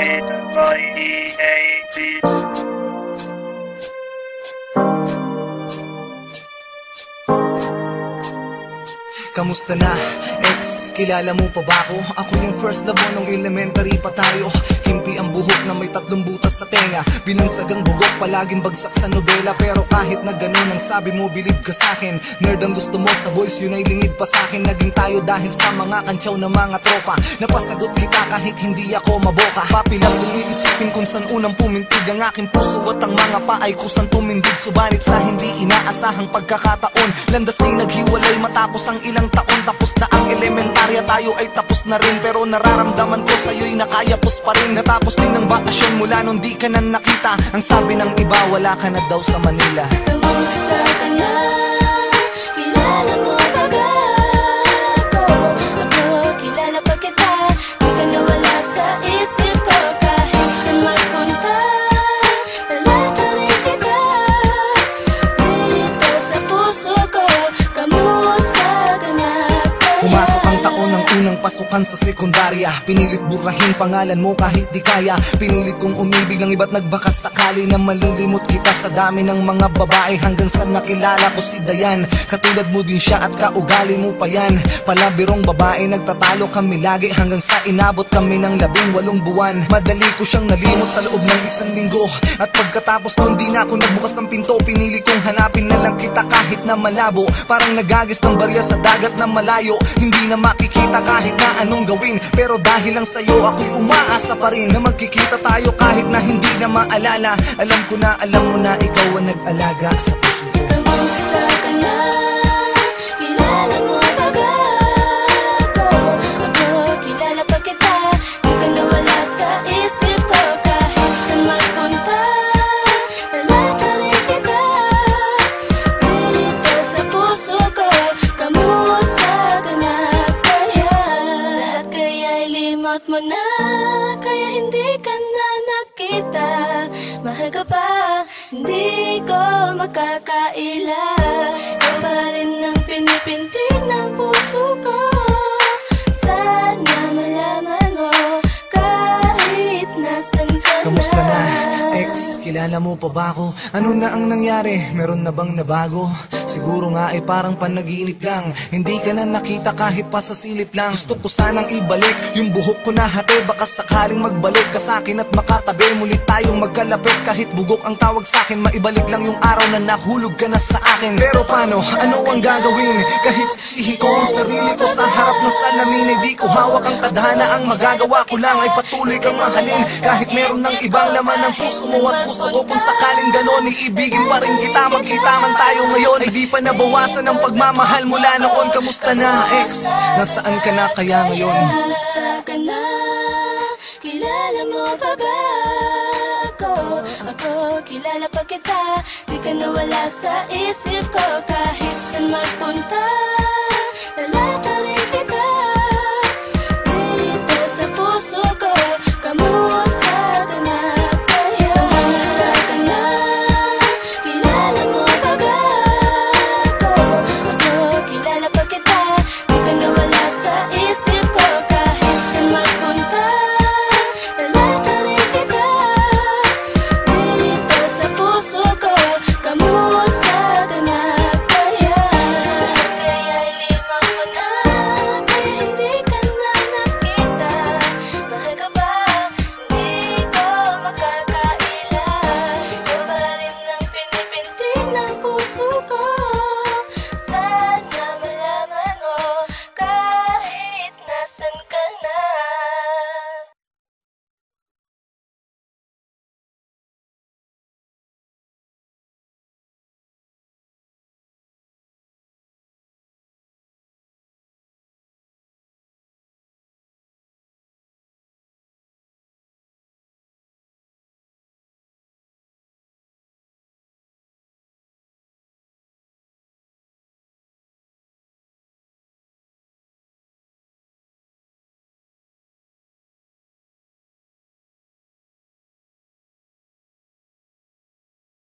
Written by EA Beats. Kamusta na, ex? Kilala mo pa ba ako? Ako yung first love mo nung elementary pa tayo. Himpi ang buhok na may 3 butas sa tenga. Binansagang bugok, palaging bagsak sa nobela. Pero kahit na ganun ang sabi mo, believe ka sa'kin. Nerd ang gusto mo sa boys, yun ay lingid pa sa'kin. Naging tayo dahil sa mga kantsaw na mga tropa. Napasagot kita kahit hindi ako maboka. Papilang kung iisipin kung saan unang pumintig ang aking puso at ang mga paay kusang tumindig. Subalit sa hindi inaasahang pagkakataon, landas ay naghiwalay matapos ang ilang taon. Tapos na ang elementarya, tayo ay tapos na rin. Pero nararamdaman ko sa'yo'y nakayapos pa rin. Natapos din ang bakasyon mula nung di ka na nakita. Ang sabi ng iba, wala ka na daw sa Manila. Kamusta ka na? Kilala mo pa ba ako? Ako, kilala pa kita. Di ka nawala sa isip ko. Kahit saan magpunta, lalaka rin kita. Dito sa puso ko, kamusta ka na? Pumasok ang taon ng unang pasukan sa sekundarya. Pinilit burahin pangalan mo kahit di kaya. Pinilit kong umibig ng iba't nagbakas sakali na malilimot kita sa dami ng mga babae. Hanggang sa nakilala ko si Dayan. Katulad mo din siya at kaugali mo pa yan. Palabirong babae, nagtatalo kami lagi. Hanggang sa inabot kami ng 18 buwan. Madali ko siyang nalimot sa loob ng 1 linggo. At pagkatapos nun di na ako nagbukas ng pinto. Pinili kong hanapin na lang kita kahit na malabo. Parang nagagis ng barya sa dagat na malayo. Hindi na makikita kahit na anong gawin. Pero dahil lang sa'yo ako'y umaasa pa rin na magkikita tayo kahit na hindi na maalala. Alam ko na alam mo na ikaw ang nag-alaga sa puso ko. Kamusta ka na? Kilala mo pa ba ako? Ako, kilala pa kita. Di ka nawala sa isip ko. Kahit saan magpunta, lalaka rin kita. Dito sa puso ko, kamusta ka na? Kaya lahat kaya'y limot mo na. Kaya hindi ka na nakita. Mahal ka pa, hindi ko makakaila. Ikaw pa rin ang pinipintig ng puso ko. Sana malaman mo kahit nasan ka na. Kamusta na, ex? Kilala mo pa ba ako? Ano na ang nangyari? Meron na bang nabago? Siguro nga ay parang panaginip lang. Hindi ka na nakita kahit pa sa silip lang. Gusto ko sanang ibalik yung buhok ko na hati. Baka sakaling magbalik ka sa'kin at makatabi. Muli tayong magkalapit kahit bugok ang tawag sa'kin. Maibalik lang yung araw na nahulog ka na sa akin. Pero paano? Ano ang gagawin? Kahit sisihin ko ang sarili ko sa harap ng salamin, ay di ko hawak ang tadhana. Ang magagawa ko lang ay patuloy kang mahalin. Kahit meron ng ibang laman ng puso mo at puso ko. Kung sakaling ganon, iibigin pa rin kita. Magkita man tayo ngayon, ay di pa nabawasan ang pagmamahal mula noon. Kamusta na, ex? Nasaan ka na kaya ngayon? Kamusta ka na? Kilala mo pa ba ako? Ako, kilala pa kita. Di ka nawala sa isip ko. Kahit saan magpunta, lalaka rin